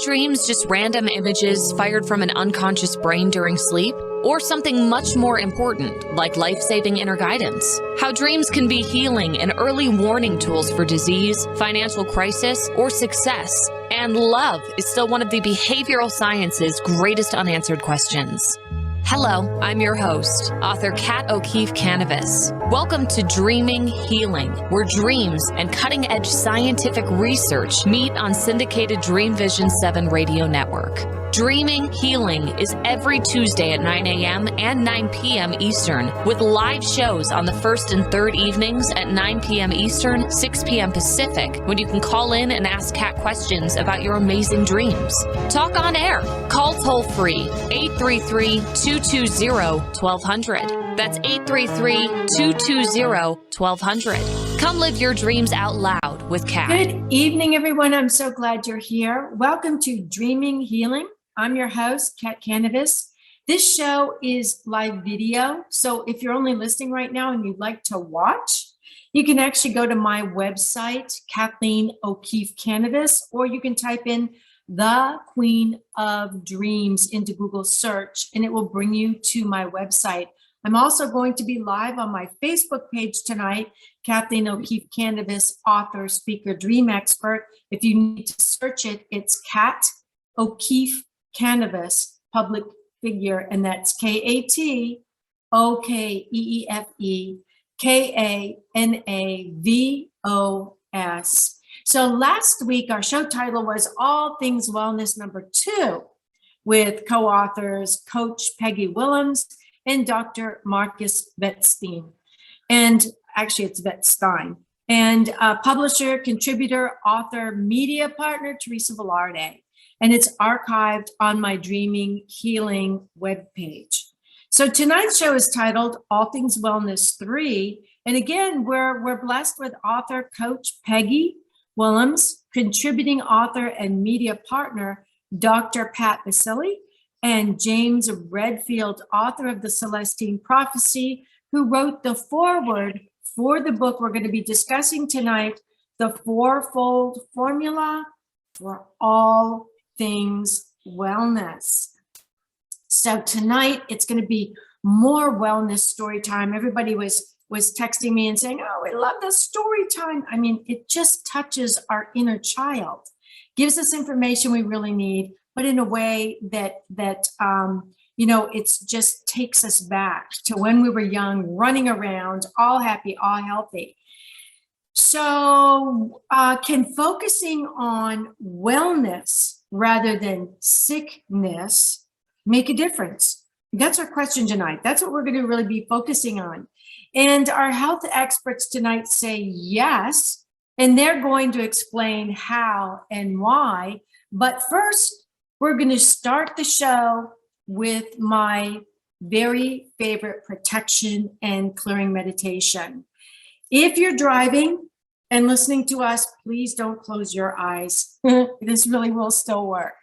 dreams just random images fired from an unconscious brain during sleep? Or something much more important, like life-saving inner guidance? How dreams can be healing and early warning tools for disease, financial crisis, or success. And love is still one of the behavioral science's greatest unanswered questions. Hello, I'm your host, author Kat O'Keefe Kanavos. Welcome to Dreaming Healing, where dreams and cutting-edge scientific research meet on syndicated Dream Vision 7 radio network. Dreaming Healing is every Tuesday at 9 a.m. and 9 p.m. Eastern, with live shows on the first and third evenings at 9 p.m. Eastern, 6 p.m. Pacific, when you can call in and ask Kat questions about your amazing dreams. Talk on air. Call toll-free, 833-220-1200. That's 833-220-1200. Come live your dreams out loud with Kat. Good evening, everyone. I'm so glad you're here. Welcome to Dreaming Healing. I'm your host, Kat Kanavos. This show is live video, so if you're only listening right now and you'd like to watch, you can actually go to my website, Kathleen O'Keefe Kanavos, or you can type in The Queen of Dreams into Google search, and it will bring you to my website. I'm also going to be live on my Facebook page tonight, Kathleen O'Keefe Kanavos, author, speaker, dream expert. If you need to search it, it's Kat O'Keefe Kanavos, public figure, and that's KATOKEFEKANAVOS. So last week, our show title was All Things Wellness #2 with co-authors Coach Peggy Willms and Dr. Marcus Vettstein. And actually it's Vettstein. And publisher, contributor, author, media partner, Teresa Velarde. And it's archived on my Dreaming Healing webpage. So tonight's show is titled All Things Wellness 3. And again, we're blessed with author, Coach Peggy Willms, contributing author and media partner, Dr. Pat Baccili, and James Redfield, author of The Celestine Prophecy, who wrote the foreword for the book we're going to be discussing tonight, The Fourfold Formula for All Things Wellness. So tonight it's going to be more wellness story time. Everybody was texting me and saying, oh, we love this story time. I mean, it just touches our inner child, gives us information we really need, but in a way that it's just takes us back to when we were young, running around, all happy, all healthy. So can focusing on wellness rather than sickness make a difference? That's our question tonight. That's what we're going to really be focusing on. And our health experts tonight say yes, and they're going to explain how and why. But first, we're going to start the show with my very favorite protection and clearing meditation. If you're driving and listening to us, please don't close your eyes. This really will still work.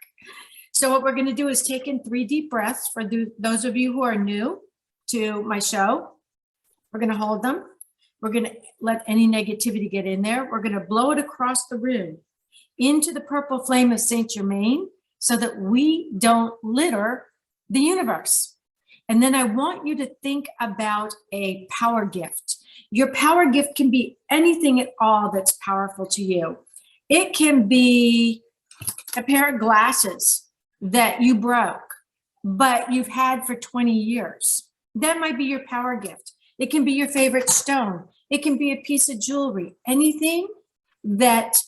So what we're going to do is take in 3 deep breaths for those of you who are new to my show. We're going to hold them. We're going to let any negativity get in there. We're going to blow it across the room into the purple flame of Saint Germain so that we don't litter the universe. And then I want you to think about a power gift. Your power gift can be anything at all that's powerful to you. It can be a pair of glasses that you broke, but you've had for 20 years. That might be your power gift. It can be your favorite stone. It can be a piece of jewelry. Anything that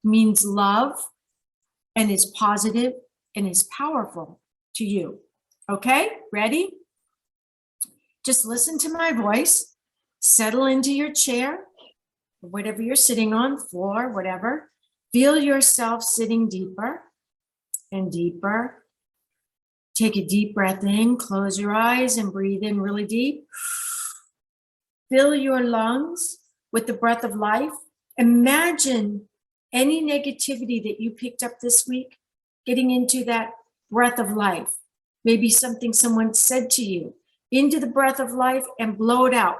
means love and is positive and is powerful to you. Okay, ready? Just listen to my voice. Settle into your chair, whatever you're sitting on, floor, whatever. Feel yourself sitting deeper and deeper. Take a deep breath in, close your eyes and breathe in really deep. Fill your lungs with the breath of life. Imagine any negativity that you picked up this week, getting into that breath of life. Maybe something someone said to you, into the breath of life and blow it out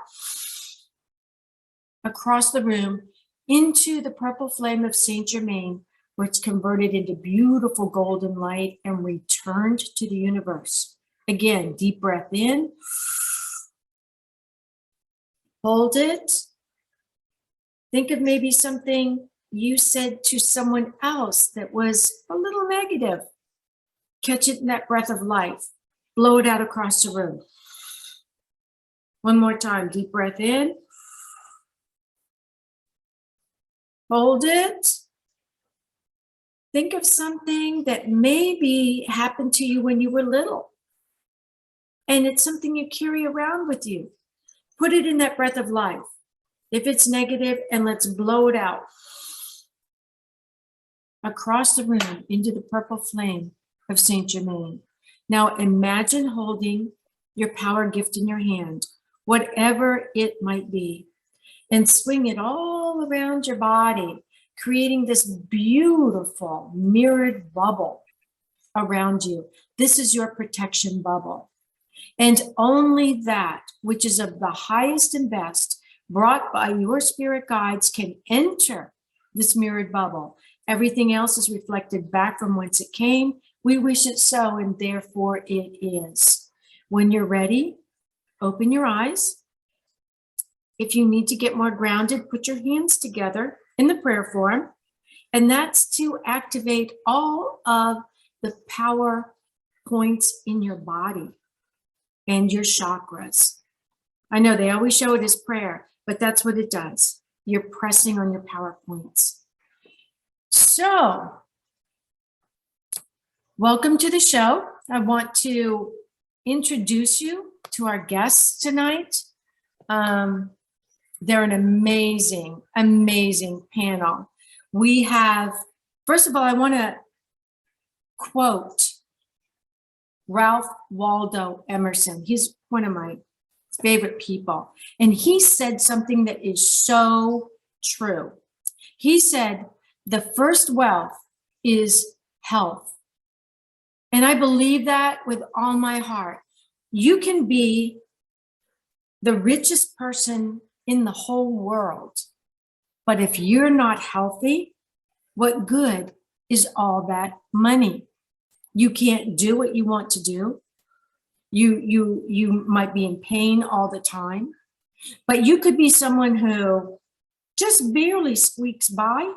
across the room into the purple flame of Saint Germain, which converted into beautiful golden light and returned to the universe. Again, deep breath in. Hold it. Think of maybe something you said to someone else that was a little negative. Catch it in that breath of life. Blow it out across the room. One more time, deep breath in. Hold it. Think of something that maybe happened to you when you were little. And it's something you carry around with you. Put it in that breath of life. If it's negative, and let's blow it out. Across the room into the purple flame of Saint Germain. Now imagine holding your power gift in your hand, whatever it might be, and swing it all around your body, creating this beautiful mirrored bubble around you. This is your protection bubble. And only that which is of the highest and best, brought by your spirit guides, can enter this mirrored bubble. Everything else is reflected back from whence it came. We wish it so, and therefore it is. When you're ready, open your eyes. If you need to get more grounded, put your hands together in the prayer form, and that's to activate all of the power points in your body and your chakras. I know they always show it as prayer, but that's what it does. You're pressing on your power points. So, welcome to the show. I want to introduce you to our guests tonight. They're an amazing, amazing panel. We have, first of all, I want to quote Ralph Waldo Emerson. He's one of my favorite people. And he said something that is so true. He said, the first wealth is health. And I believe that with all my heart. You can be the richest person in the whole world, but if you're not healthy, what good is all that money? You can't do what you want to do. You might be in pain all the time, but you could be someone who just barely squeaks by.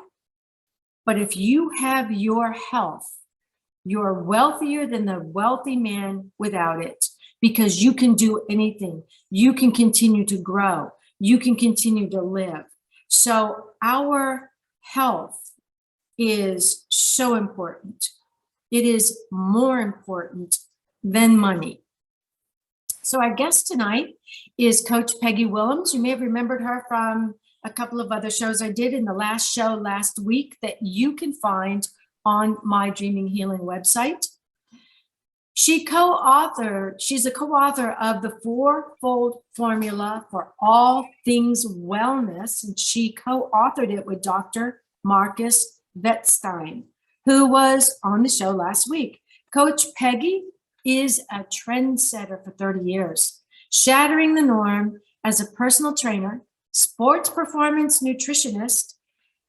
But if you have your health, you're wealthier than the wealthy man without it, because you can do anything. You can continue to grow. You can continue to live. So our health is so important. It is more important than money. So our guest tonight is Coach Peggy Willms. You may have remembered her from a couple of other shows I did in the last show last week that you can find on my Dreaming Healing website. She's a co-author of the Fourfold Formula for All Things Wellness, and she co-authored it with Dr. Marcus Wettstein, who was on the show last week. Coach Peggy is a trendsetter for 30 years, shattering the norm as a personal trainer, sports performance nutritionist,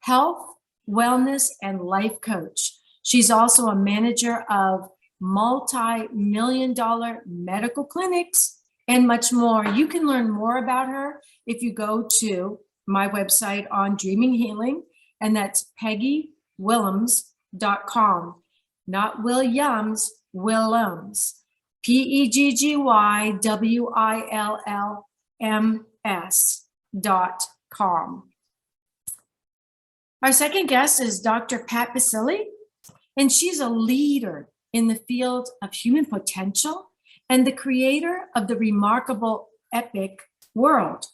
health, wellness, and life coach. She's also a manager of multi-million-dollar medical clinics and much more. You can learn more about her if you go to my website on Dreaming Healing, and that's PeggyWillms.com. Not Williams, Willms. PeggyWillms.com. Our second guest is Dr. Pat Baccili, and she's a leader in the field of human potential and the creator of the remarkable epic World.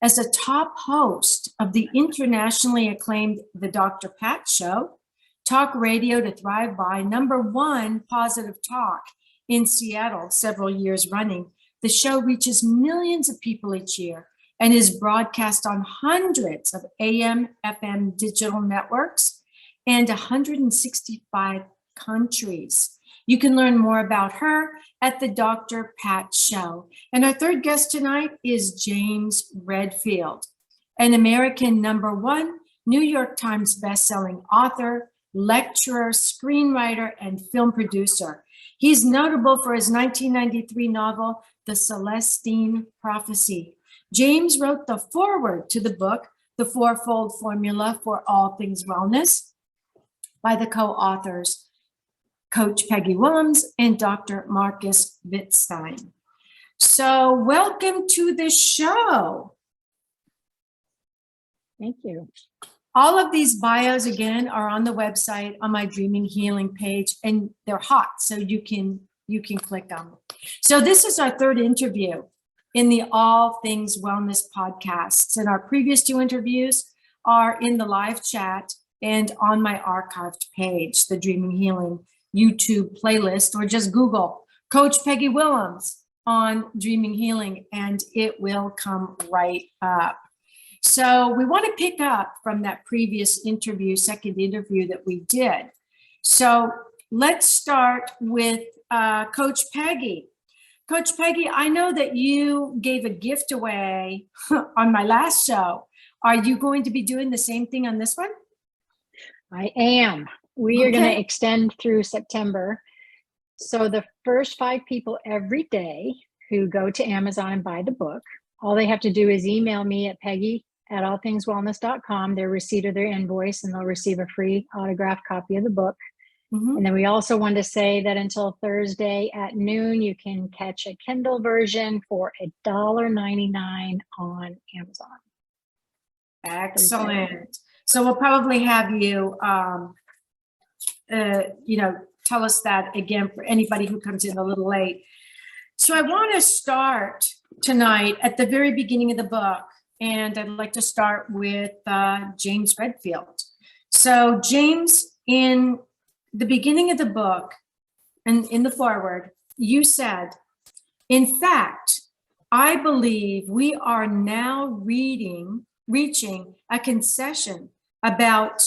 As a top host of the internationally acclaimed The Dr. Pat Show, talk radio to thrive by, #1 positive talk in Seattle several years running, the show reaches millions of people each year and is broadcast on hundreds of AM, FM digital networks and 165 countries. You can learn more about her at the Dr. Pat Show. And our third guest tonight is James Redfield, an American #1 New York Times bestselling author, lecturer, screenwriter, and film producer. He's notable for his 1993 novel, The Celestine Prophecy. James wrote the foreword to the book, The Fourfold Formula for All Things Wellness, by the co-authors, Coach Peggy Willms and Dr. Marcus Wittstein. So welcome to the show. Thank you. All of these bios, again, are on the website on my Dreaming Healing page, and they're hot, so you can click on them. So this is our third interview in the All Things Wellness podcasts, and our previous two interviews are in the live chat and on my archived page, the Dreaming Healing YouTube playlist, or just Google Coach Peggy Willms on Dreaming Healing, and it will come right up. So we want to pick up from that previous interview, second interview that we did. So let's start with Coach Peggy. Coach Peggy, I know that you gave a gift away on my last show. Are you going to be doing the same thing on this one? I am. We are going to extend through September. So the first 5 people every day who go to Amazon and buy the book, all they have to do is email me at peggy@allthingswellness.com, their receipt of their invoice, and they'll receive a free autographed copy of the book. Mm-hmm. And then we also want to say that until Thursday at noon, you can catch a Kindle version for $1.99 on Amazon. Excellent. Thursday. So we'll probably have you, tell us that again for anybody who comes in a little late. So I want to start tonight at the very beginning of the book, and I'd like to start with James Redfield. So James, in the beginning of the book and in the foreword, you said, in fact, I believe we are now reaching a concession about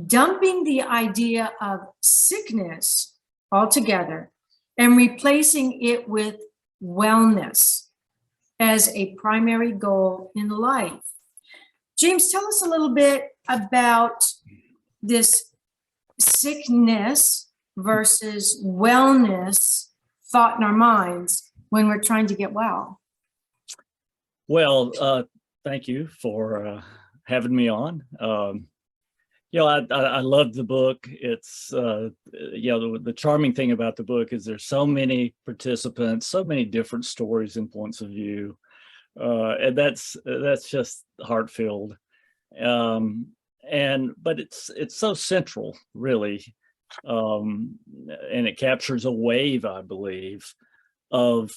dumping the idea of sickness altogether and replacing it with wellness as a primary goal in life. James, tell us a little bit about this sickness versus wellness thought in our minds when we're trying to get well. Well, thank you for having me on. I love the book. It's, the charming thing about the book is there's so many participants, so many different stories and points of view. And that's just heart-filled. But it's so central, really. And it captures a wave, I believe, of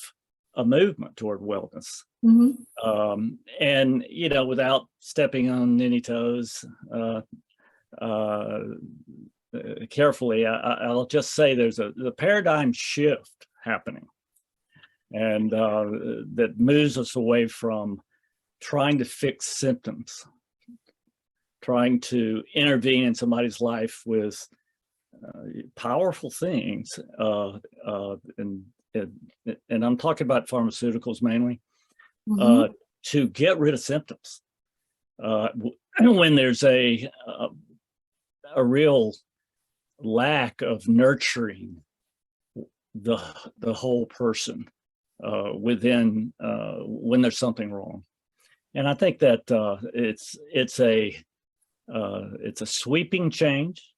a movement toward wellness. Mm-hmm. And, without stepping on any toes, carefully, I'll just say there's the paradigm shift happening, and that moves us away from trying to fix symptoms, trying to intervene in somebody's life with powerful things, and I'm talking about pharmaceuticals mainly, mm-hmm. To get rid of symptoms. When there's a real lack of nurturing the whole person within when there's something wrong, and I think that it's a sweeping change.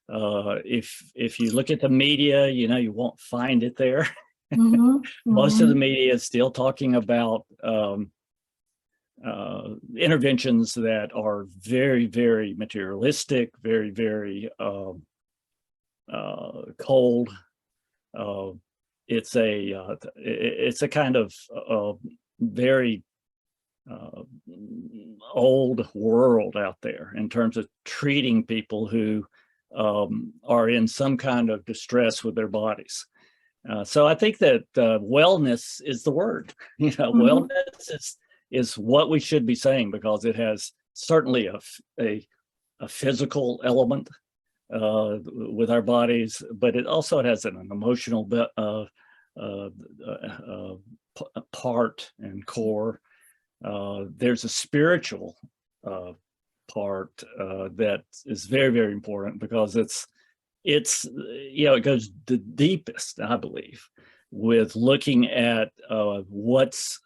If you look at the media, you won't find it there. Mm-hmm. Most of the media is still talking about interventions that are very, very materialistic, very, very cold. It's a kind of very old world out there in terms of treating people who are in some kind of distress with their bodies. So I think that wellness is the word. Mm-hmm. Wellness is what we should be saying, because it has certainly a physical element with our bodies, but it also has an emotional part and core. There's a spiritual part that is very, very important, because it's it goes the deepest, I believe, with looking at what's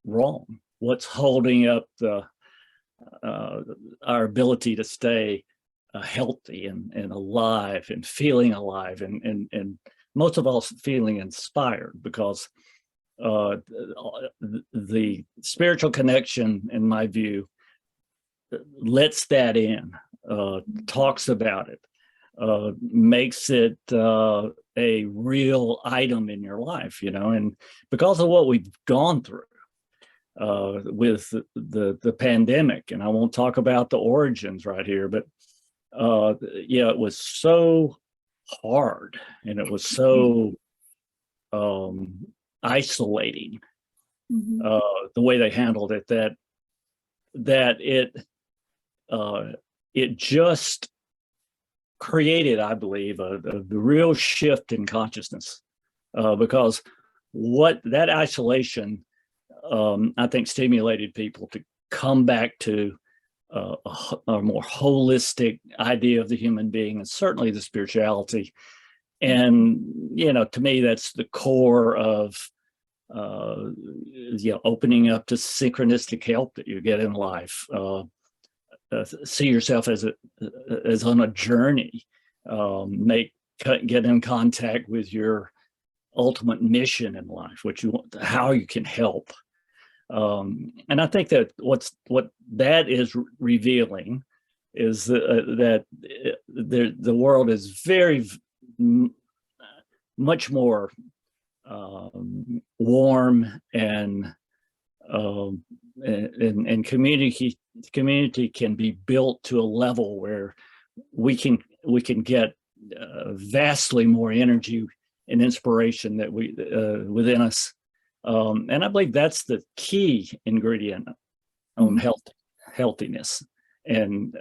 wrong, what's holding up our ability to stay healthy and alive and feeling alive, and most of all feeling inspired, because the spiritual connection, in my view, lets that in, talks about it, makes it a real item in your life, and because of what we've gone through with the pandemic, and I won't talk about the origins right here, but it was so hard, and it was so isolating, the way they handled it, that it just created, I believe, a real shift in consciousness, because what that isolation, I think, stimulated people to come back to a more holistic idea of the human being, and certainly the spirituality. And to me, that's the core of opening up to synchronistic help that you get in life. See yourself as on a journey. Get in contact with your ultimate mission in life, how you can help. And I think that what that is revealing is that the world is very much more warm, and community can be built to a level where we can get vastly more energy and inspiration that we within us. And I believe that's the key ingredient on healthiness, and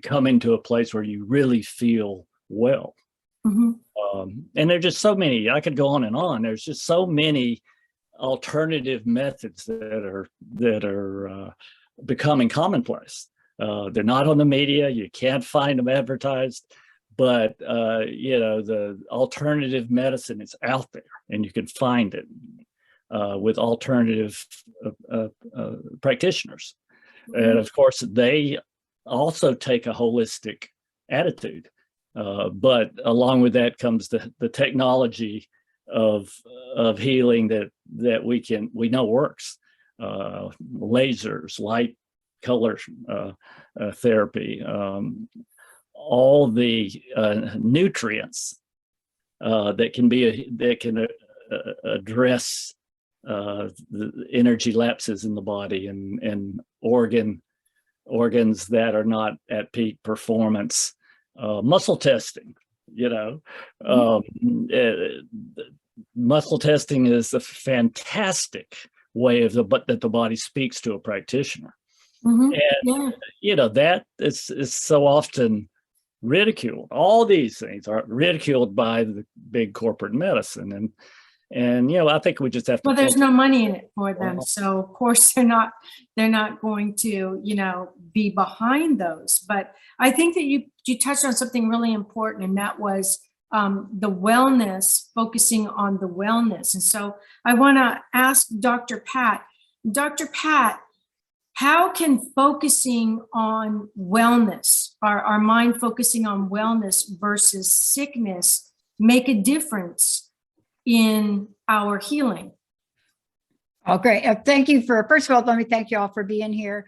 coming to a place where you really feel well. And there's just so many, I could go on and on. There's just so many alternative methods that are becoming commonplace. They're not on the media. You can't find them advertised, but the alternative medicine is out there, and you can find it with alternative practitioners. And of course, they also take a holistic attitude. But along with that comes the technology of healing that we know works. Lasers, light, color therapy, all the nutrients that can address the energy lapses in the body, and organs that are not at peak performance. Muscle testing, muscle testing is a fantastic way that the body speaks to a practitioner. And that is so often ridiculed. All these things are ridiculed by the big corporate medicine, and I think we just have to. Well, there's no money in it for them, so of course they're not going to be behind those. But I think that you touched on something really important, and that was the wellness, focusing on the wellness. And so I want to ask Dr. Pat, how can focusing on wellness, our mind focusing on wellness versus sickness, make a difference in our healing? Oh, great. Thank you first of all, let me thank you all for being here.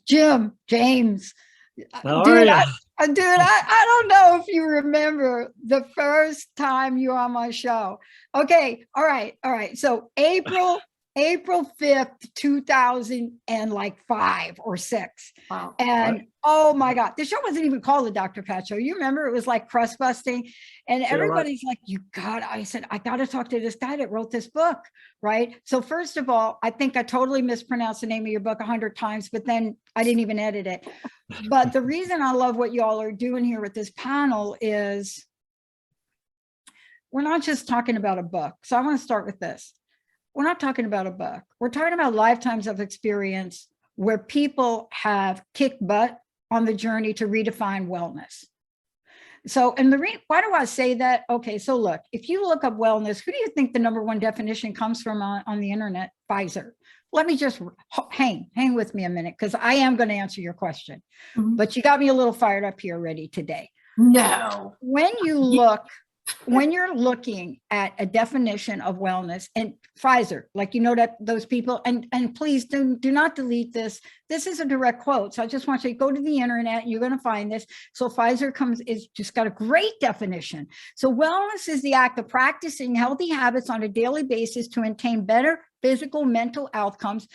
Jim, James, dude, I don't know if you remember the first time you were on my show. Okay. All right. So April 5th, 2005 or 6. Wow. And oh my God, the show wasn't even called the Dr. Pat Show. You remember, it was like crust busting, and everybody's like, I said, I got to talk to this guy that wrote this book. Right. So first of all, I think I totally mispronounced the name of your book 100 times, but then I didn't even edit it. But the reason I love what you all are doing here with this panel is we're not just talking about a book. So I want to start with this. We're not talking about a book. We're talking about lifetimes of experience where people have kicked butt on the journey to redefine wellness. So, and why do I say that? Okay, so look, if you look up wellness, who do you think the #1 definition comes from on the internet? Pfizer. Let me just hang with me a minute, because I am going to answer your question. But you got me a little fired up here already today. No. When you're looking at a definition of wellness, and Pfizer, like, that those people, and please do not delete this. This is a direct quote. So I just want you to go to the internet and you're going to find this. So Pfizer is just got a great definition. So wellness is the act of practicing healthy habits on a daily basis to attain better physical, mental outcomes,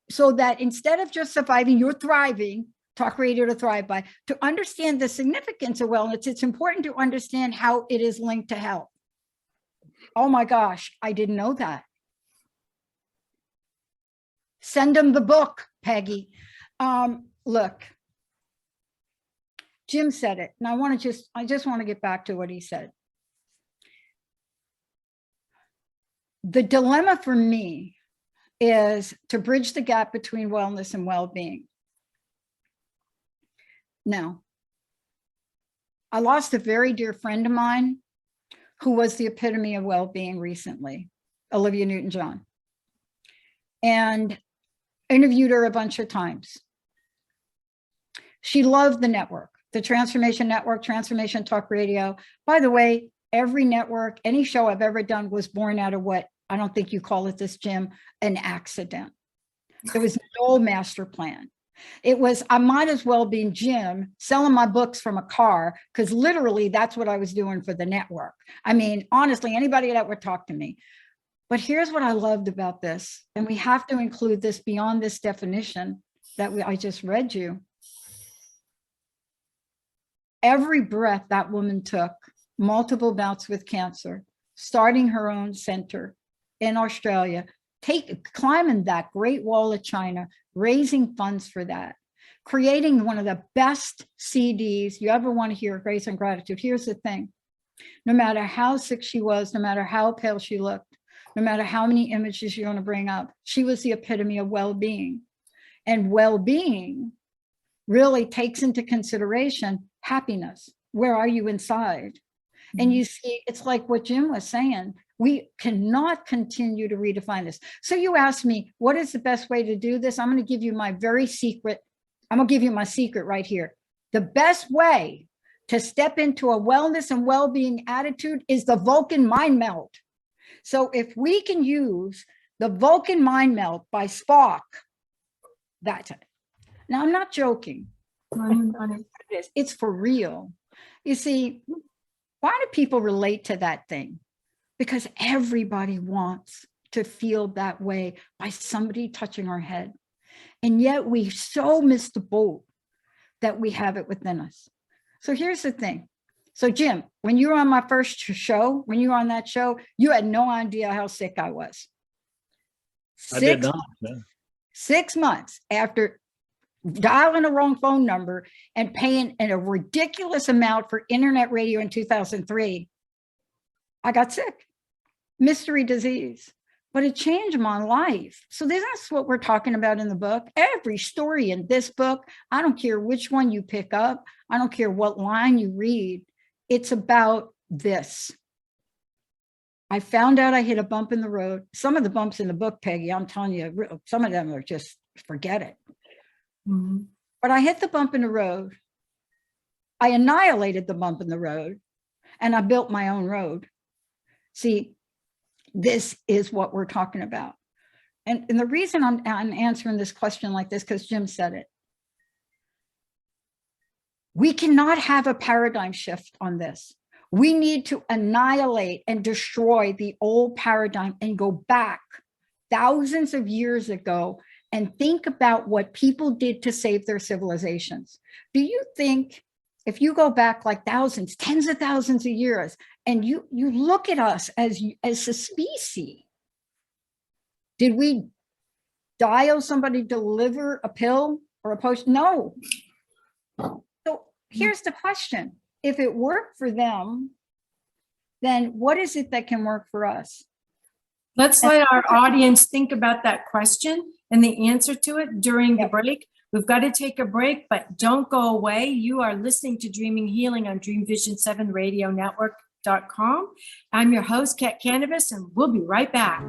so that instead of just surviving, you're thriving. Talk radio to thrive by. To understand the significance of wellness, it's important to understand how it is linked to health. Oh my gosh, I didn't know that. Send them the book, Peggy. Look, Jim said it, and I just want to get back to what he said. The dilemma for me is to bridge the gap between wellness and well-being. Now, I lost a very dear friend of mine who was the epitome of well-being recently, Olivia Newton-John, and interviewed her a bunch of times. She loved the network, the Transformation Network, Transformation Talk Radio. By the way, every network, any show I've ever done was born out of what, I don't think you call it this, Jim, an accident. There was no master plan. It was, I might as well be Jim selling my books from a car, because literally that's what I was doing for the network. I mean, honestly, anybody that would talk to me. But here's what I loved about this, and we have to include this beyond this definition that I just read you. Every breath that woman took, multiple bouts with cancer, starting her own center in Australia, climbing that Great Wall of China, raising funds for that, creating one of the best CDs you ever want to hear, Grace and Gratitude. Here's the thing. No matter how sick she was, no matter how pale she looked, no matter how many images you're going to bring up, she was the epitome of well-being. And well-being really takes into consideration happiness. Where are you inside? And you see, it's like what Jim was saying. We cannot continue to redefine this. So you asked me, what is the best way to do this? I'm going to give you my very secret. I'm going to give you my secret right here. The best way to step into a wellness and well-being attitude is the Vulcan mind melt. So if we can use the Vulcan mind melt by Spock, that's it. Now, I'm not joking. It's for real. You see, why do people relate to that thing? Because everybody wants to feel that way by somebody touching our head. And yet we so miss the boat that we have it within us. So here's the thing. So Jim, when you were on my first show, when you were on that show, you had no idea how sick I was. I did not. No. 6 months after dialing the wrong phone number and paying a ridiculous amount for internet radio in 2003, I got sick. Mystery disease, but it changed my life. So this is what we're talking about in the book. Every story in this book, I don't care which one you pick up, I don't care what line you read, it's about this. I found out I hit a bump in the road. Some of the bumps in the book, Peggy, I'm telling you, some of them are just, forget it. But I hit the bump in the road. I annihilated the bump in the road, and I built my own road. See, this is what we're talking about. And the reason I'm answering this question like this, because Jim said it. We cannot have a paradigm shift on this. We need to annihilate and destroy the old paradigm and go back thousands of years ago and think about what people did to save their civilizations. Do you think if you go back like thousands, tens of thousands of years, and you look at us as a species, did we dial somebody, deliver a pill or a potion? No. So here's the question. If it worked for them, then what is it that can work for us? Let's let our audience think about that question. and the answer to it during the break. We've got to take a break, but don't go away. You are listening to Dreaming Healing on Dream Vision 7 Radio Network.com. I'm your host, Kat Kanavos, and we'll be right back.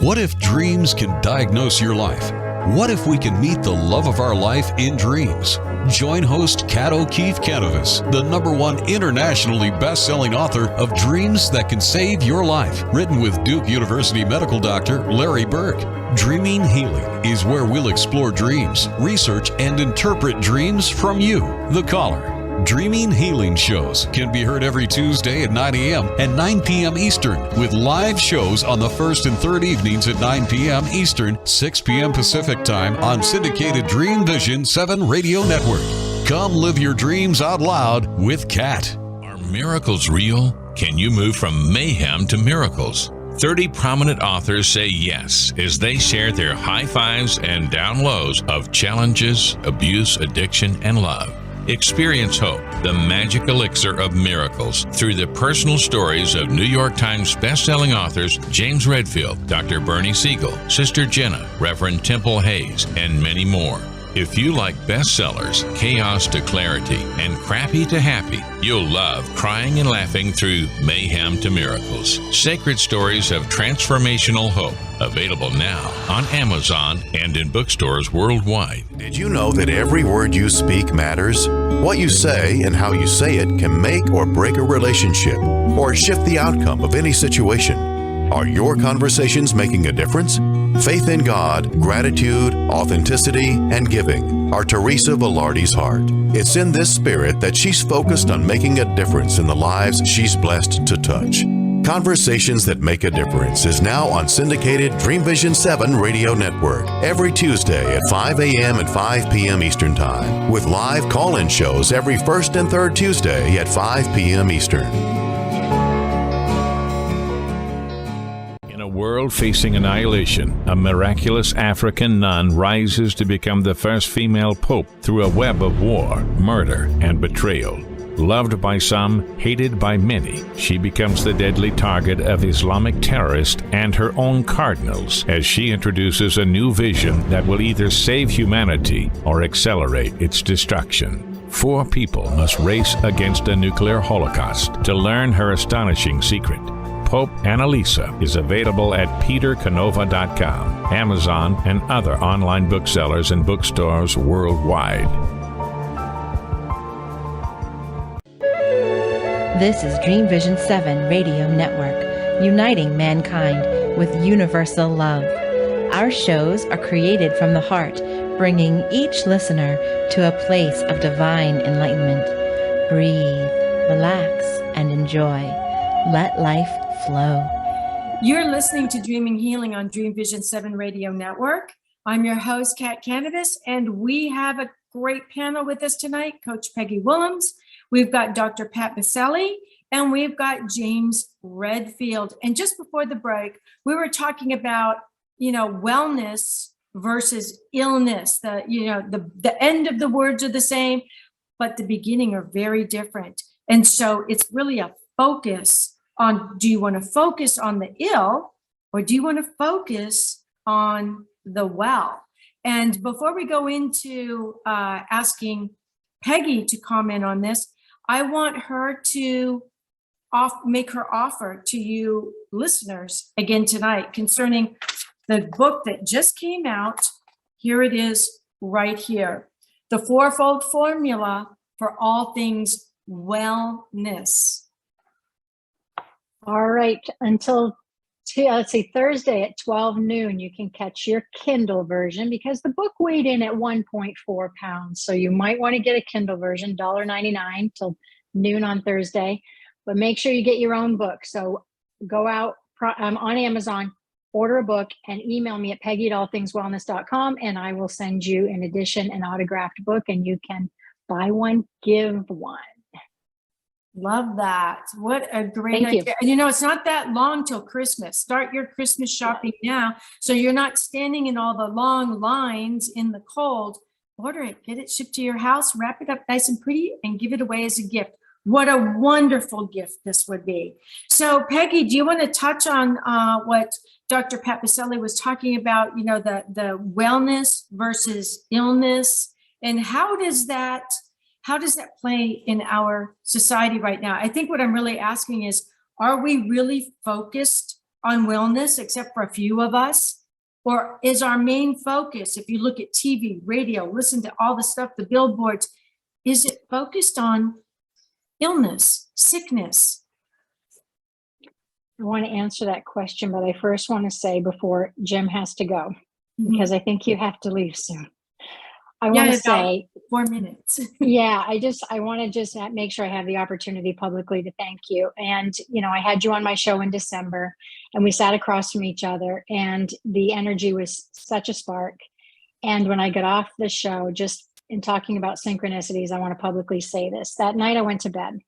What if dreams can diagnose your life? What if we can meet the love of our life in dreams? Join host Kat O'Keefe Kanavos, the #1 internationally best-selling author of Dreams That Can Save Your Life, written with Duke University medical doctor Larry Burke. Dreaming Healing is where we'll explore dreams, research, and interpret dreams from you, the caller. Dreaming Healing shows can be heard every Tuesday at 9 a.m. and 9 p.m. Eastern, with live shows on the first and third evenings at 9 p.m. Eastern, 6 p.m. Pacific Time on syndicated Dream Vision 7 Radio Network. Come live your dreams out loud with Kat. Are miracles real? Can you move from mayhem to miracles? 30 prominent authors say yes as they share their high fives and down lows of challenges, abuse, addiction, and love. Experience hope, the magic elixir of miracles, through the personal stories of New York Times bestselling authors James Redfield, Dr. Bernie Siegel, Sister Jenna, Reverend Temple Hayes, and many more. If you like bestsellers, chaos to clarity, and crappy to happy, you'll love crying and laughing through mayhem to miracles. Sacred stories of transformational hope. Available now on Amazon and in bookstores worldwide. Did you know that every word you speak matters? What you say and how you say it can make or break a relationship or shift the outcome of any situation. Are your conversations making a difference? Faith in God, gratitude, authenticity, and giving are Teresa Velarde's heart. It's in this spirit that she's focused on making a difference in the lives she's blessed to touch. Conversations That Make a Difference is now on syndicated Dream Vision 7 Radio Network every Tuesday at 5 a.m. and 5 p.m. Eastern Time, with live call-in shows every first and third Tuesday at 5 p.m. Eastern. In a world facing annihilation, a miraculous African nun rises to become the first female pope through a web of war, murder, and betrayal. Loved by some, hated by many, she becomes the deadly target of Islamic terrorists and her own cardinals as she introduces a new vision that will either save humanity or accelerate its destruction. 4 people must race against a nuclear holocaust to learn her astonishing secret. Pope Annalisa is available at petercanova.com, Amazon, and other online booksellers and bookstores worldwide. This is Dream Vision 7 Radio Network, uniting mankind with universal love. Our shows are created from the heart, bringing each listener to a place of divine enlightenment. Breathe, relax, and enjoy. Let life flow. You're listening to Dreaming Healing on Dream Vision 7 Radio Network. I'm your host, Kat Kanavos, and we have a great panel with us tonight. Coach Peggy Willms. We've got Dr. Pat Baccili, and we've got James Redfield. And just before the break, we were talking about, wellness versus illness. The end of the words are the same, but the beginning are very different. And so it's really a focus on, do you want to focus on the ill, or do you want to focus on the well? And before we go into asking Peggy to comment on this, I want her to make her offer to you listeners again tonight concerning the book that just came out. Here it is right here. The Fourfold Formula for All Things Wellness. All right. Until Thursday at 12 noon, you can catch your Kindle version because the book weighed in at 1.4 pounds. So you might want to get a Kindle version, $1.99 till noon on Thursday, but make sure you get your own book. So go out on Amazon, order a book, and email me at peggy@allthingswellness.com, and I will send you, in addition, an autographed book, and you can buy one, give one. Love that. What a great idea. And it's not that long till Christmas. Start your Christmas shopping now, so you're not standing in all the long lines in the cold. order it, get it shipped to your house, wrap it up nice and pretty, and give it away as a gift. What a wonderful gift this would be. So Peggy, do you want to touch on what Dr. Pat Baccili was talking about, the wellness versus illness, and how does that play in our society right now? I think what I'm really asking is, are we really focused on wellness, except for a few of us? Or is our main focus, if you look at TV, radio, listen to all the stuff, the billboards, is it focused on illness, sickness? I want to answer that question, but I first want to say, before Jim has to go, because I think you have to leave soon. I want to say 4 minutes. I want to just make sure I have the opportunity publicly to thank you. And, I had you on my show in December, and we sat across from each other, and the energy was such a spark. And when I got off the show, just in talking about synchronicities, I want to publicly say this. That night I went to bed,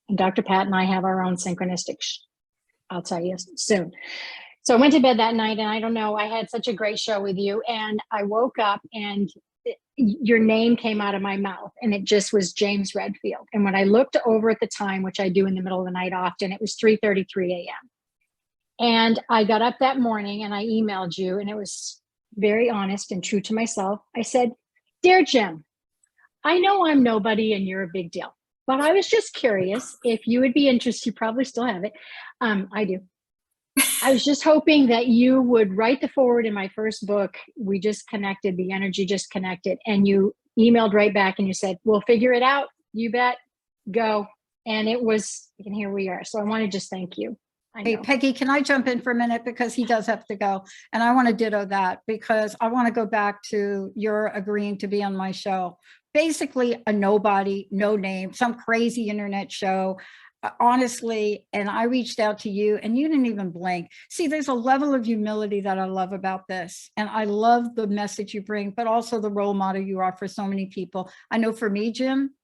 and Dr. Pat and I have our own synchronistic, I'll tell you soon. So I went to bed that night, and I don't know, I had such a great show with you, and I woke up and your name came out of my mouth, and it just was James Redfield. And when I looked over at the time, which I do in the middle of the night often, it was 3:33 a.m. And I got up that morning and I emailed you, and it was very honest and true to myself. I said, "Dear Jim, I know I'm nobody and you're a big deal, but I was just curious if you would be interested." You probably still have it. I do. I was just hoping that you would write the foreword in my first book. We just connected, the energy just connected. And you emailed right back and you said, "We'll figure it out. You bet. Go." And it was, and here we are. So I want to just thank you. Hey, Peggy, can I jump in for a minute, because he does have to go? And I want to ditto that, because I want to go back to your agreeing to be on my show. Basically a nobody, no name, some crazy internet show. Honestly, and I reached out to you and you didn't even blink. See, there's a level of humility that I love about this. And I love the message you bring, but also the role model you are for so many people. I know for me, Jim,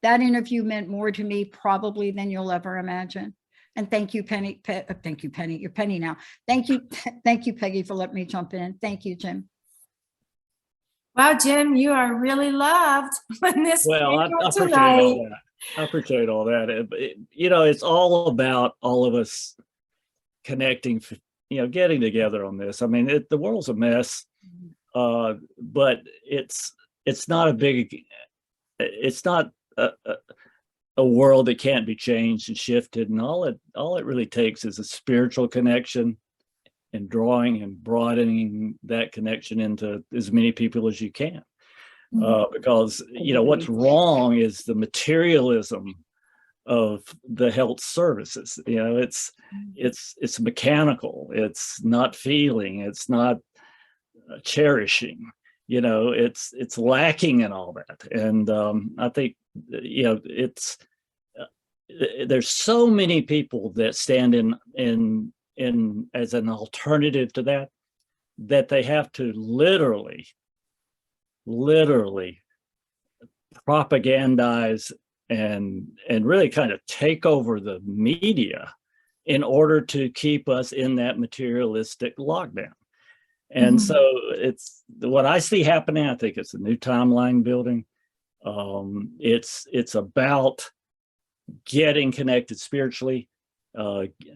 that interview meant more to me probably than you'll ever imagine. And thank you, Penny. Thank you, Penny. You're Penny now. Thank you. Thank you, Peggy, for letting me jump in. Thank you, Jim. Wow, Jim, you are really loved on this. Well, I appreciate all that. I appreciate all that. It's all about all of us connecting, getting together on this. I mean, the world's a mess, but it's not a world that can't be changed and shifted. And all it really takes is a spiritual connection, and drawing and broadening that connection into as many people as you can. Because what's wrong is the materialism of the health services. It's mechanical. It's not feeling. It's not cherishing. It's lacking in all that. And I think there's so many people that stand in as an alternative to that they have to literally propagandize and really kind of take over the media in order to keep us in that materialistic lockdown. And so it's what I see happening. I think it's a new timeline building. It's about getting connected spiritually,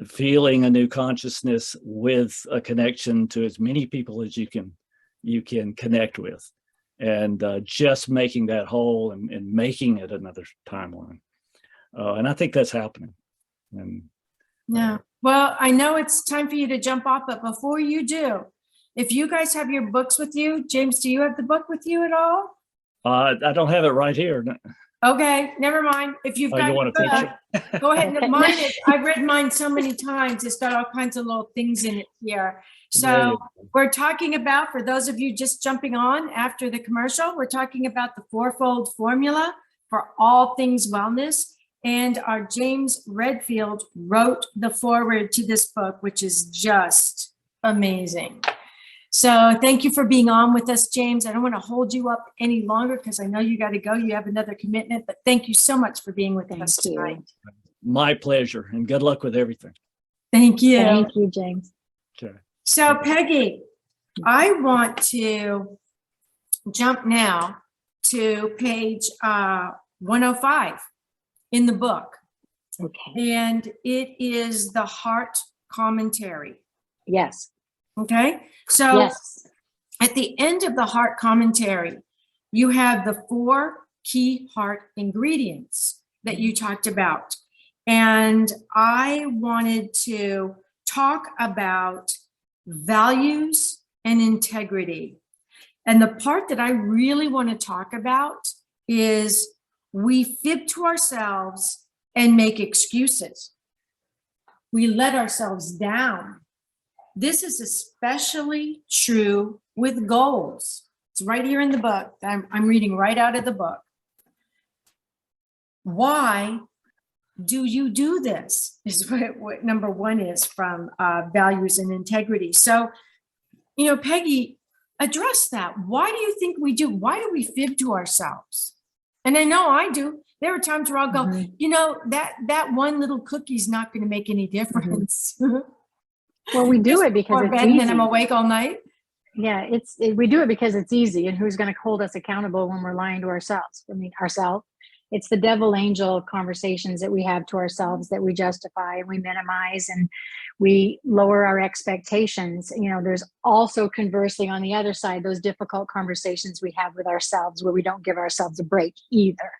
feeling a new consciousness with a connection to as many people as you can connect with, and just making that whole and making it another timeline. And I think that's happening. And yeah. Well, I know it's time for you to jump off, but before you do, if you guys have your books with you, James, do you have the book with you at all? I don't have it right here. Okay, never mind. If you've got, you want a picture? Go ahead. I've read mine so many times. It's got all kinds of little things in it here. So we're talking about, for those of you just jumping on after the commercial, we're talking about the fourfold formula for all things wellness. And our James Redfield wrote the foreword to this book, which is just amazing. So thank you for being on with us, James. I don't want to hold you up any longer because I know you got to go. You have another commitment, but thank you so much for being with us tonight. My pleasure, and good luck with everything. Thank you. Thank you, James. Okay. So Peggy, I want to jump now to page 105 in the book. Okay. And it is the heart commentary. Yes. Okay. So Yes. at the end of the heart commentary, you have the 4 key heart ingredients that you talked about. And I wanted to talk about values and integrity. And the part that I really want to talk about is we fib to ourselves and make excuses. We let ourselves down. This is especially true with goals. It's right here in the book. I'm reading right out of the book. Why do you do this? Is what number 1 is from values and integrity. So, Peggy, address that. Why do you think we do? Why do we fib to ourselves? And I know I do. There are times where I'll go, that one little cookie's not going to make any difference. Well, we do it because it's easy. And then I'm awake all night. Yeah, we do it because it's easy. And who's going to hold us accountable when we're lying to ourselves? Ourselves. It's the devil angel conversations that we have to ourselves that we justify and we minimize and we lower our expectations. There's also conversely on the other side, those difficult conversations we have with ourselves where we don't give ourselves a break either.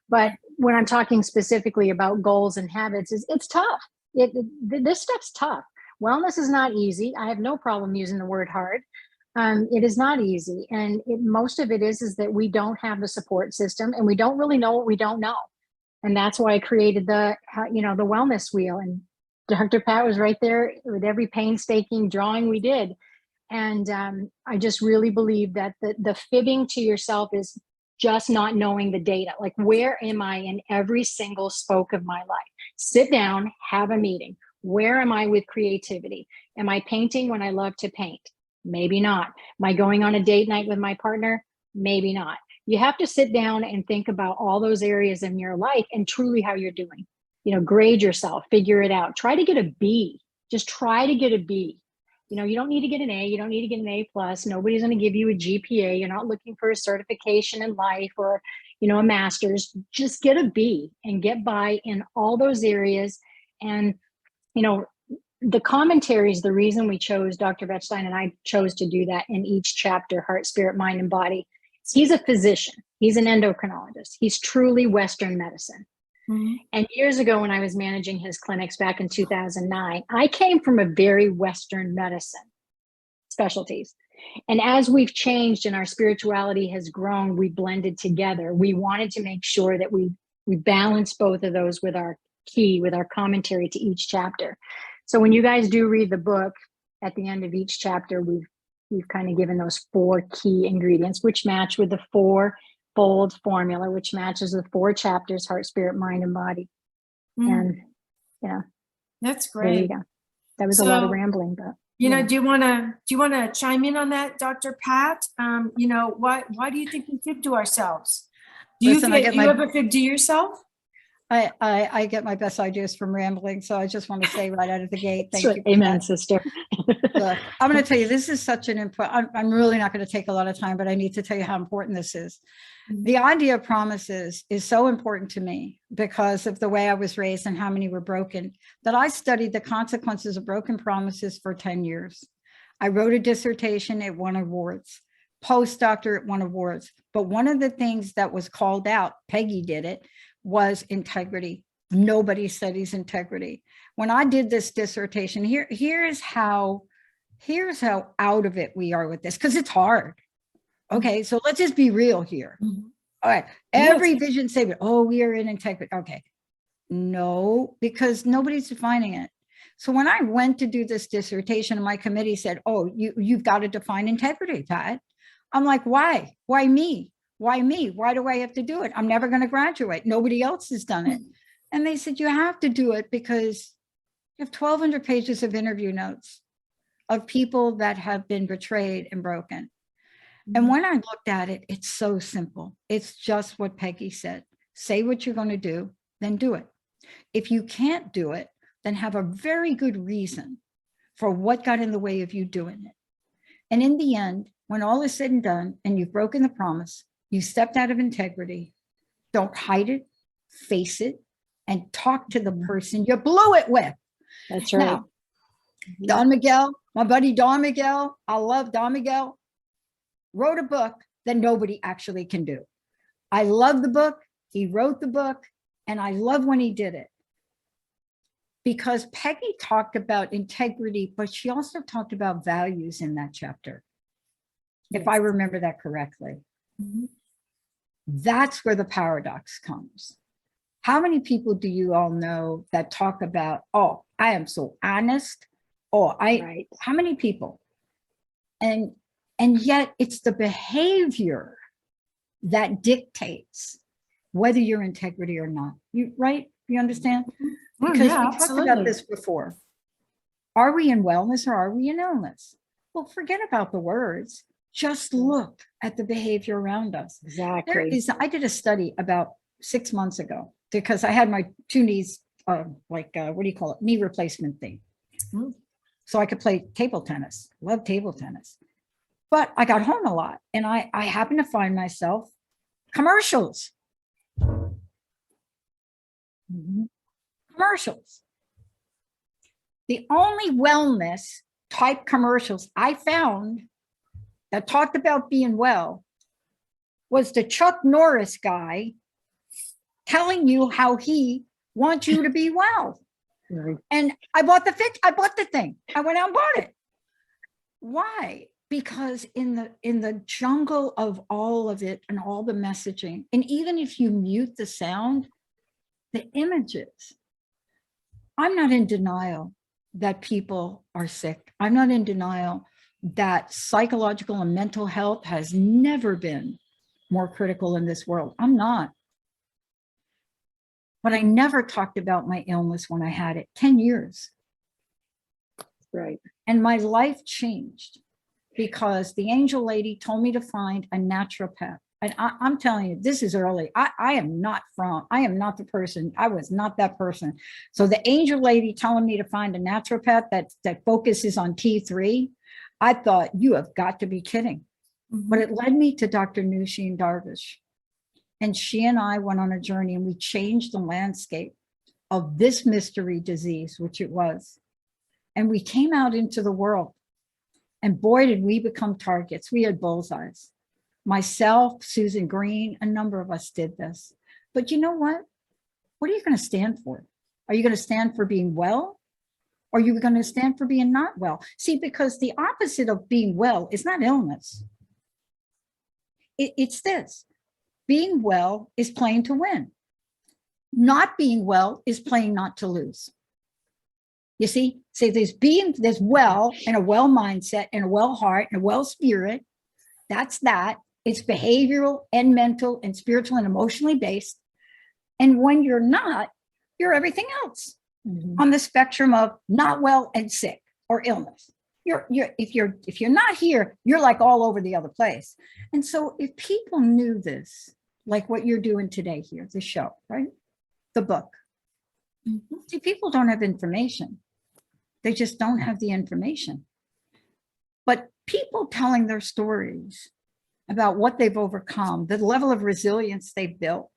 But when I'm talking specifically about goals and habits, it's tough. This stuff's tough. Wellness is not easy. I have no problem using the word hard. It is not easy. And most of it is that we don't have the support system and we don't really know what we don't know. And that's why I created the wellness wheel. And Dr. Pat was right there with every painstaking drawing we did. And I just really believe that the fibbing to yourself is just not knowing the data. Like, where am I in every single spoke of my life? Sit down, have a meeting. Where am I with creativity? Am I painting when I love to paint? Maybe not. Am I going on a date night with my partner? Maybe not. You have to sit down and think about all those areas in your life and truly how you're doing. Grade yourself, figure it out. Try to get a B. Just try to get a B. You don't need to get an A. You don't need to get an A plus. Nobody's going to give you a GPA. You're not looking for a certification in life or, a master's. Just get a B and get by in all those areas. And, the commentaries, the reason we chose, Dr. Bechstein and I chose to do that in each chapter, heart, spirit, mind, and body. He's a physician. He's an endocrinologist. He's truly Western medicine. Mm-hmm. And years ago, when I was managing his clinics back in 2009, I came from a very Western medicine specialties. And as we've changed and our spirituality has grown, we blended together. We wanted to make sure that we balance both of those with our commentary to each chapter. So when you guys do read the book, at the end of each chapter, we've kind of given those 4 key ingredients, which match with the 4-fold formula, which matches the 4 chapters: heart, spirit, mind, and body. And that's great. There you go. That was a lot of rambling, but do you want to chime in on that, Dr. Pat? Why do you think we fib to ourselves? Do you ever fib to yourself? I get my best ideas from rambling. So I just want to say right out of the gate, thank you. Amen, sister. Look, I'm going to tell you, this is such an important, I'm really not going to take a lot of time, but I need to tell you how important this is. The idea of promises is so important to me because of the way I was raised and how many were broken, that I studied the consequences of broken promises for 10 years. I wrote a dissertation, it won awards. Postdoctorate, it won awards. But one of the things that was called out, Peggy did it, was integrity. Nobody studies integrity. When I did this dissertation, here's how out of it we are with this, because it's hard. Okay, so let's just be real here. All right, every vision statement, we are in integrity. Okay, no, because nobody's defining it. So when I went to do this dissertation, my committee said, you've got to define integrity, Pat. I'm like, why? Why me? Why me? Why do I have to do it? I'm never going to graduate. Nobody else has done it. And they said, you have to do it because you have 1,200 pages of interview notes of people that have been betrayed and broken. And when I looked at it, it's so simple. It's just what Peggy said. Say what you're going to do, then do it. If you can't do it, then have a very good reason for what got in the way of you doing it. And in the end, when all is said and done, and you've broken the promise, You stepped out of integrity. Don't hide it, face it, and talk to the person you blew it with. That's right. Now, Don Miguel, my buddy Don Miguel, I love Don Miguel, wrote a book that nobody actually can do. I love the book. He wrote the book, and I love when he did it. Because Peggy talked about integrity, but she also talked about values in that chapter, if I remember that correctly. That's where the paradox comes. How many people do you all know that talk about, oh, I am so honest? How many people? And yet it's the behavior that dictates whether you're integrity or not. You understand? Because we talked about this before. Are we in wellness or are we in illness? Well, forget about the words. Just look at the behavior around us. Exactly. I did a study about 6 months ago because I had my 2 knees, knee replacement thing. So I could play table tennis, love table tennis. But I got home a lot and I happened to find myself commercials. Commercials. The only wellness type commercials I found that talked about being well was the Chuck Norris guy telling you how he wants you to be well. And I bought the thing. I went out and bought it. Why? Because in the jungle of all of it and all the messaging, and even if you mute the sound, the images, I'm not in denial that people are sick. I'm not in denial that psychological and mental health has never been more critical in this world. I'm not. But I never talked about my illness when I had it, 10 years. Right. And my life changed because the angel lady told me to find a naturopath. And I'm telling you, this is early. I am not the person. I was not that person. So the angel lady telling me to find a naturopath that focuses on T3, I thought, you have got to be kidding. But it led me to Dr. Nushin Darvish. And she and I went on a journey and we changed the landscape of this mystery disease, which it was. And we came out into the world. And boy, did we become targets. We had bullseyes. Myself, Susan Green, a number of us did this. But you know what? What are you going to stand for? Are you going to stand for being well? Or are you going to stand for being not well? See, because the opposite of being well is not illness. It's this. Being well is playing to win. Not being well is playing not to lose. You see, there's well and a well mindset and a well heart and a well spirit. That's that. It's behavioral and mental and spiritual and emotionally based. And when you're not, you're everything else on the spectrum of not well and sick or illness. If you're not here, you're like all over the other place. And so if people knew this, like what you're doing today here, the show, right? The book. See, people don't have information. They just don't have the information. But people telling their stories about what they've overcome, the level of resilience they've built,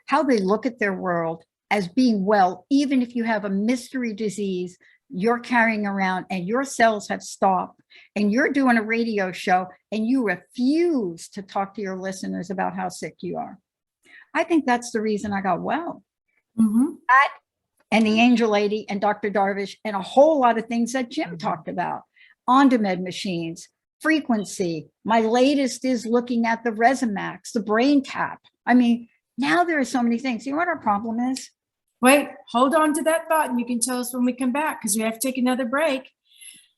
how they look at their world as being well, even if you have a mystery disease you're carrying around and your cells have stopped and you're doing a radio show and you refuse to talk to your listeners about how sick you are. I think that's the reason I got well. That and the angel lady and Dr. Darvish and a whole lot of things that Jim talked about. On-demand machines, frequency. My latest is looking at the Resemax, the brain tap. I mean, now there are so many things. You know what our problem is? Wait, hold on to that thought and you can tell us when we come back because we have to take another break.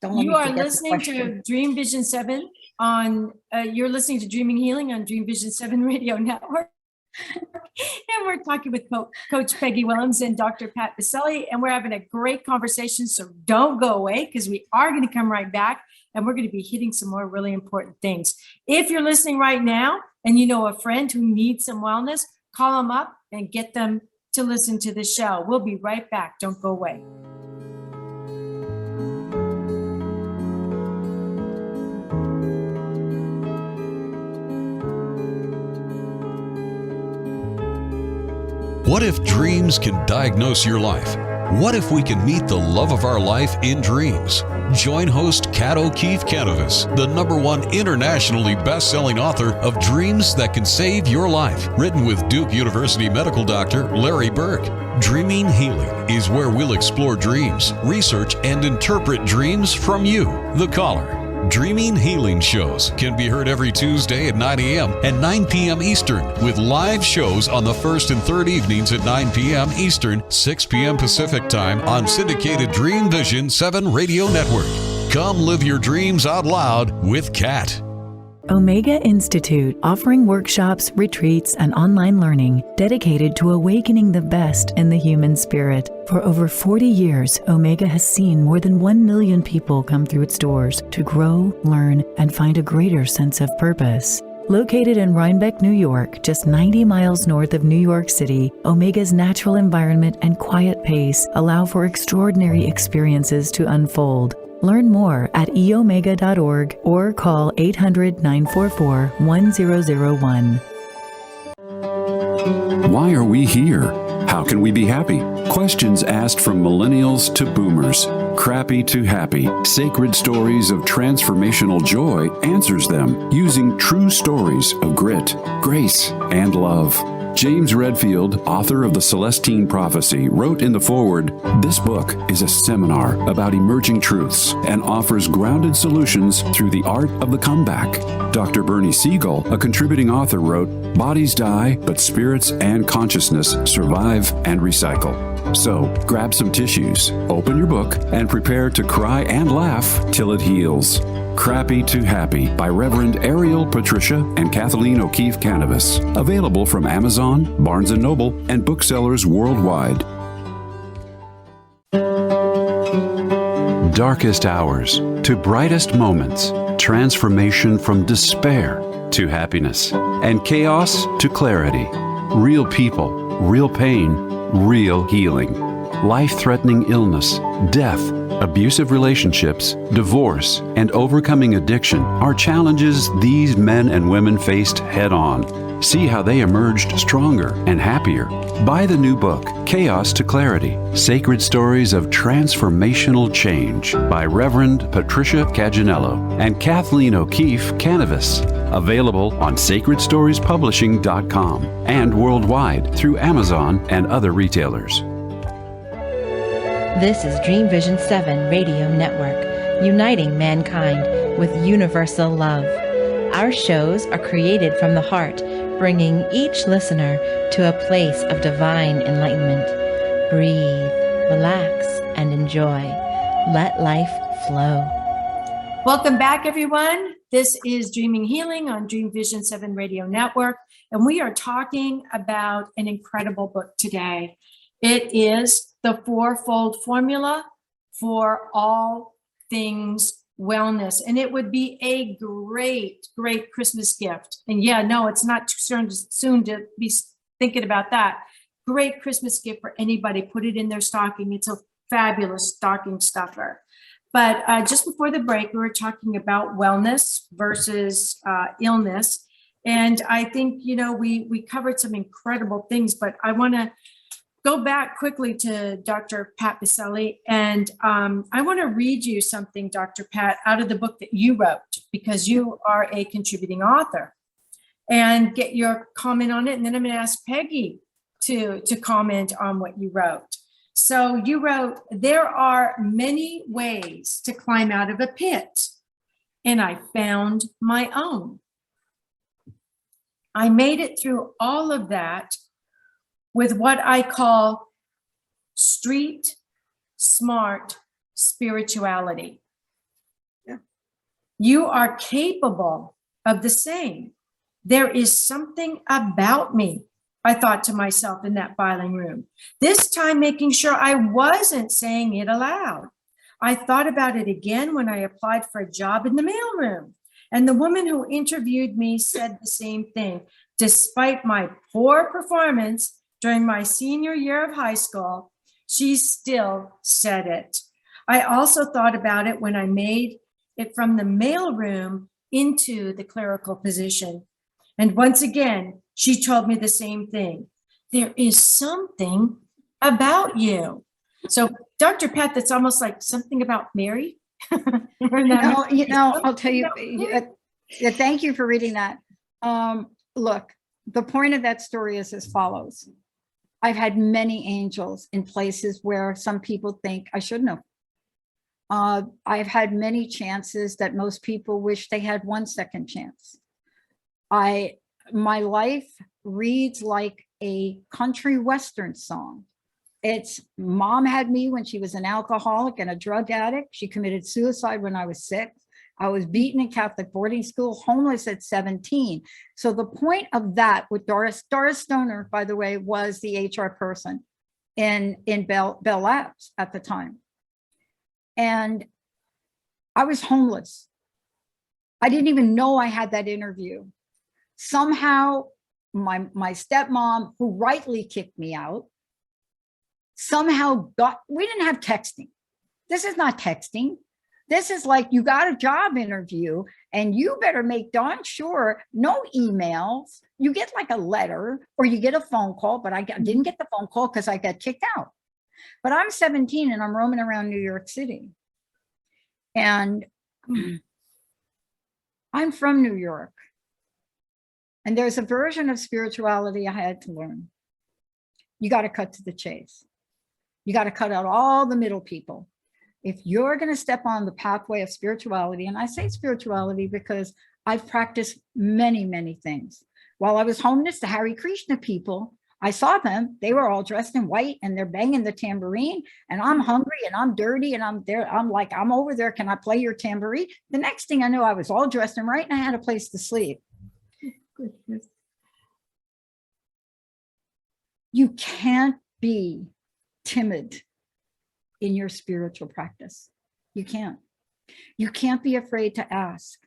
You are listening to Dream Vision 7 on, you're listening to Dreaming Healing on Dream Vision 7 Radio Network. And we're talking with Coach Peggy Willms and Dr. Pat Baccili, and we're having a great conversation. So don't go away because we are going to come right back and we're going to be hitting some more really important things. If you're listening right now and you know a friend who needs some wellness, call them up and get them to listen to the show. We'll be right back. Don't go away. What if dreams can diagnose your life? What if we can meet the love of our life in dreams? Join host Kat O'Keefe Kanavos, the #1 internationally best-selling author of Dreams That Can Save Your Life, written with Duke University medical doctor Larry Berg. Dreaming Healing is where we'll explore dreams, research, and interpret dreams from you, the caller. Dreaming Healing shows can be heard every Tuesday at 9 a.m. and 9 p.m. Eastern, with live shows on the first and third evenings at 9 p.m. Eastern, 6 p.m. Pacific Time on syndicated Dream Vision 7 radio network. Come live your dreams out loud with Kat. Omega Institute, offering workshops, retreats, and online learning dedicated to awakening the best in the human spirit. For over 40 years, Omega has seen more than 1 million people come through its doors to grow, learn, and find a greater sense of purpose. Located in Rhinebeck, New York, just 90 miles north of New York City, Omega's natural environment and quiet pace allow for extraordinary experiences to unfold. Learn more at eomega.org or call 800-944-1001. Why are we here? How can we be happy? Questions asked from millennials to boomers. Crappy to happy. Sacred Stories of Transformational Joy answers them using true stories of grit, grace, and love. James Redfield, author of The Celestine Prophecy, wrote in the foreword, "This book is a seminar about emerging truths and offers grounded solutions through the art of the comeback." Dr. Bernie Siegel, a contributing author, wrote, "Bodies die, but spirits and consciousness survive and recycle." So, grab some tissues, open your book, and prepare to cry and laugh till it heals. Crappy to Happy by Reverend Ariel Patricia and Kathleen O'Keefe Kanavos. Available from Amazon, Barnes & Noble, and booksellers worldwide. Darkest hours to brightest moments. Transformation from despair to happiness. And chaos to clarity. Real people, real pain, real healing. Life-threatening illness, death, abusive relationships, divorce, and overcoming addiction are challenges these men and women faced head-on. See how they emerged stronger and happier. Buy the new book, Chaos to Clarity, Sacred Stories of Transformational Change by Reverend Patricia Caginello and Kathleen O'Keefe Kanavos. Available on sacredstoriespublishing.com and worldwide through Amazon and other retailers. This is Dream Vision 7 Radio Network, uniting mankind with universal love. Our shows are created from the heart, bringing each listener to a place of divine enlightenment. Breathe, relax, and enjoy. Let life flow. Welcome back, everyone. This is Dreaming Healing on Dream Vision 7 Radio Network, and we are talking about an incredible book today. It is The Fourfold Formula for All Things Wellness, and it would be a great, great Christmas gift. And yeah, no, it's not too soon to be thinking about that. Great Christmas gift for anybody. Put it in their stocking. It's a fabulous stocking stuffer. But just before the break, we were talking about wellness versus illness. And I think, we covered some incredible things, but I want to go back quickly to Dr. Pat Baccili. And I want to read you something, Dr. Pat, out of the book that you wrote, because you are a contributing author, and get your comment on it. And then I'm going to ask Peggy to comment on what you wrote. So you wrote, "There are many ways to climb out of a pit, and I found my own. I made it through all of that with what I call street smart spirituality." Yeah. You are capable of the same. There is something about me, I thought to myself in that filing room, this time making sure I wasn't saying it aloud. I thought about it again when I applied for a job in the mailroom, and the woman who interviewed me said the same thing. Despite my poor performance during my senior year of high school, she still said it. I also thought about it when I made it from the mailroom into the clerical position. And once again, she told me the same thing. there is something about you. So, Dr. Pat, that's almost like something about Mary. I'll tell you, thank you for reading that. Look, the point of that story is as follows. I've had many angels in places where some people think I shouldn't have. I've had many chances that most people wish they had 1 second chance. My life reads like a country western song. It's mom had me when she was an alcoholic and a drug addict. She committed suicide when I was 6. I was beaten in Catholic boarding school, homeless at 17. So the point of that with Doris Stoner, by the way, was the HR person in Bell Labs at the time. And I was homeless. I didn't even know I had that interview. Somehow my stepmom, who rightly kicked me out, somehow we didn't have texting. This is not texting. This is like, you got a job interview and you better make darn sure no emails. You get like a letter or you get a phone call, but I didn't get the phone call because I got kicked out. But I'm 17 and I'm roaming around New York City. And I'm from New York. And there's a version of spirituality I had to learn. You got to cut to the chase. You got to cut out all the middle people. If you're going to step on the pathway of spirituality, and I say spirituality because I've practiced many, many things. While I was homeless, the Hare Krishna people, I saw them. They were all dressed in white and they're banging the tambourine, and I'm hungry and I'm dirty and I'm there. I'm like, I'm over there. Can I play your tambourine? The next thing I knew, I was all dressed in white and I had a place to sleep. Goodness. You can't be timid in your spiritual practice. You can't. You can't be afraid to ask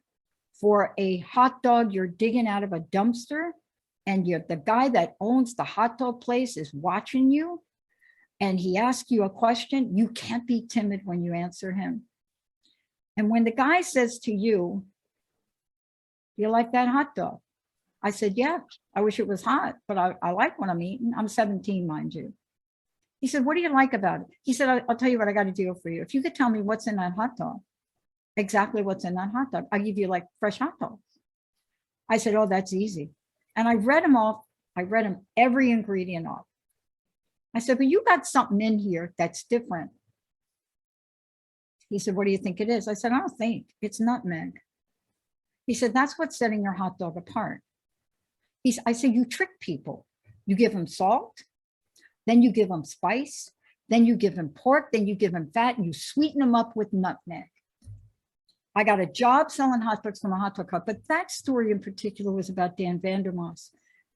for a hot dog you're digging out of a dumpster, and the guy that owns the hot dog place is watching you and he asks you a question. You can't be timid when you answer him. And when the guy says to you, "Do you like that hot dog?" I said, "Yeah, I wish it was hot, but I like what I'm eating." I'm 17, mind you. He said, "What do you like about it?" He said, I'll tell you what I got to do for you. If you could tell me what's in that hot dog, exactly what's in that hot dog, I'll give you like fresh hot dogs. I said, "Oh, that's easy." And I read them off. I read them every ingredient off. I said, "But you got something in here that's different." He said, "What do you think it is?" I said, "I don't think. It's nutmeg." He said, "That's what's setting your hot dog apart." I said, "You trick people. You give them salt, then you give them spice, then you give them pork, then you give them fat, and you sweeten them up with nutmeg." I got a job selling hot dogs from a hot dog cup, but that story in particular was about Dan Vandermoss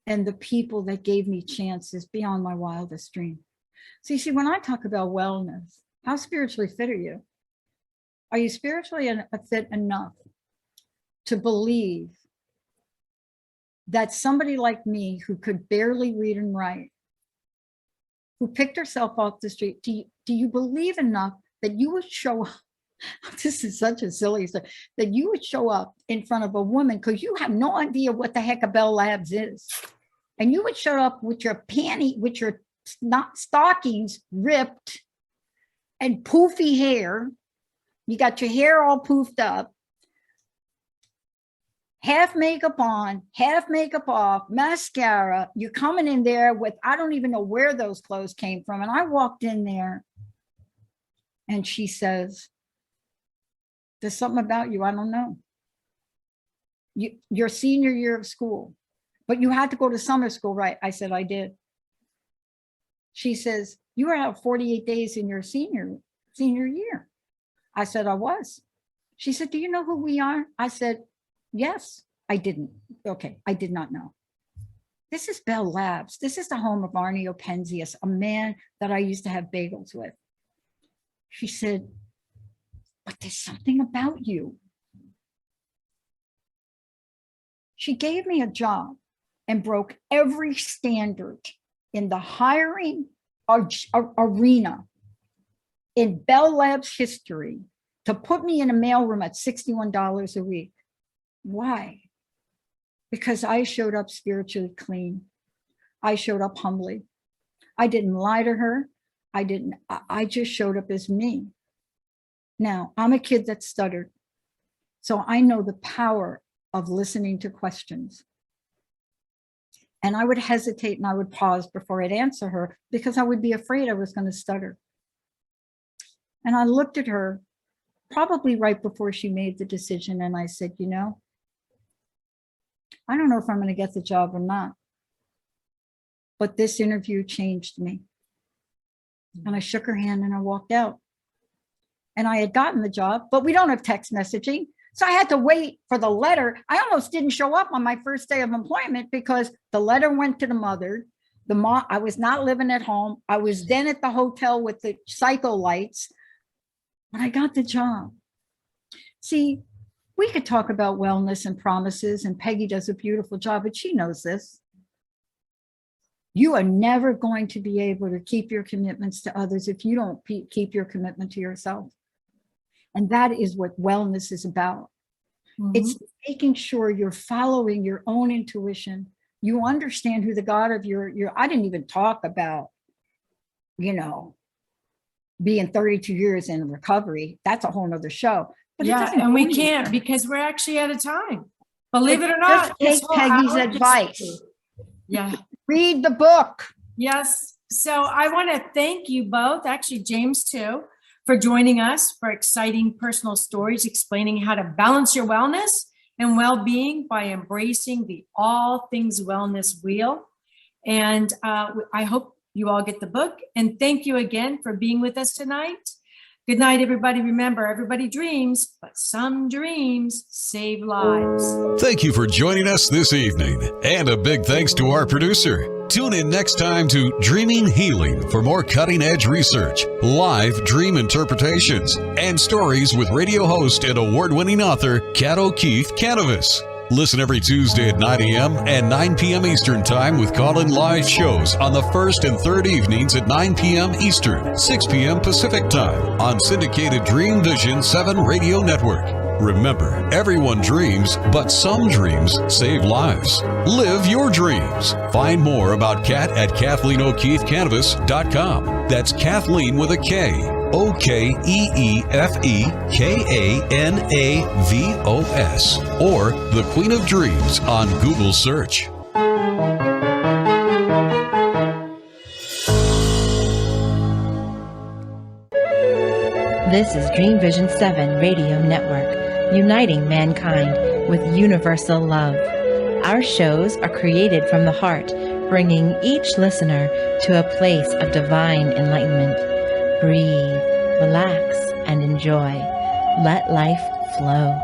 and the people that gave me chances beyond my wildest dream. So you see, when I talk about wellness, how spiritually fit are you? Are you spiritually fit enough to believe that somebody like me, who could barely read and write, who picked herself off the street, do you believe enough that you would show up? This is such a silly story, that you would show up in front of a woman, because you have no idea what the heck a Bell Labs is. And you would show up with your stockings ripped and poofy hair. You got your hair all poofed up, half makeup on, half makeup off, mascara. You're coming in there with, I don't even know where those clothes came from. And I walked in there and she says, "There's something about you I don't know. Your senior year of school, but you had to go to summer school, right?" I said, "I did." She says, "You were out 48 days in your senior year." I said, "I was." She said, "Do you know who we are?" I said, "Yes." I didn't. Okay, I did not know. This is Bell Labs. This is the home of Arnie Openzius, a man that I used to have bagels with. She said, "But there's something about you." She gave me a job and broke every standard in the hiring arena in Bell Labs history to put me in a mailroom at $61 a week. Why? Because I showed up spiritually clean. I showed up humbly. I didn't lie to her. I just showed up as me. Now, I'm a kid that stuttered, so I know the power of listening to questions. And I would hesitate and I would pause before I'd answer her because I would be afraid I was going to stutter. And I looked at her probably right before she made the decision, and I said, you know, I don't know if I'm going to get the job or not, but this interview changed me. And I shook her hand and I walked out. And I had gotten the job, but we don't have text messaging. So I had to wait for the letter. I almost didn't show up on my first day of employment because the letter went to the mother. I was not living at home. I was then at the hotel with the psycho lights, but I got the job. See, we could talk about wellness and promises, and Peggy does a beautiful job, but she knows this. You are never going to be able to keep your commitments to others if you don't keep your commitment to yourself. And that is what wellness is about. Mm-hmm. It's making sure you're following your own intuition. You understand who the God of your I didn't even talk about, you know, being 32 years in recovery. That's a whole nother show. But yeah, and we can't because we're actually out of time. Believe it or not. Just take Peggy's advice. Yeah. Read the book. Yes. So I want to thank you both, actually James too, for joining us for exciting personal stories explaining how to balance your wellness and well-being by embracing the all things wellness wheel. And I hope you all get the book. And thank you again for being with us tonight. Good night, everybody. Remember, everybody dreams, but some dreams save lives. Thank you for joining us this evening. And a big thanks to our producer. Tune in next time to Dreaming Healing for more cutting-edge research, live dream interpretations, and stories with radio host and award-winning author Kat O'Keefe Kanavos. Listen every Tuesday at 9 a.m. and 9 p.m. Eastern Time with call-in live shows on the first and third evenings at 9 p.m. Eastern, 6 p.m. Pacific Time on syndicated Dream Vision 7 radio network. Remember, everyone dreams, but some dreams save lives. Live your dreams. Find more about Kat at KathleenO'KeefeKanavos.com. That's Kathleen with a K. OKEEFEKANAVOS, or The Queen of Dreams on Google search. This is Dream Vision 7 Radio Network, uniting mankind with universal love. Our shows are created from the heart, bringing each listener to a place of divine enlightenment. Breathe, relax, and enjoy. Let life flow.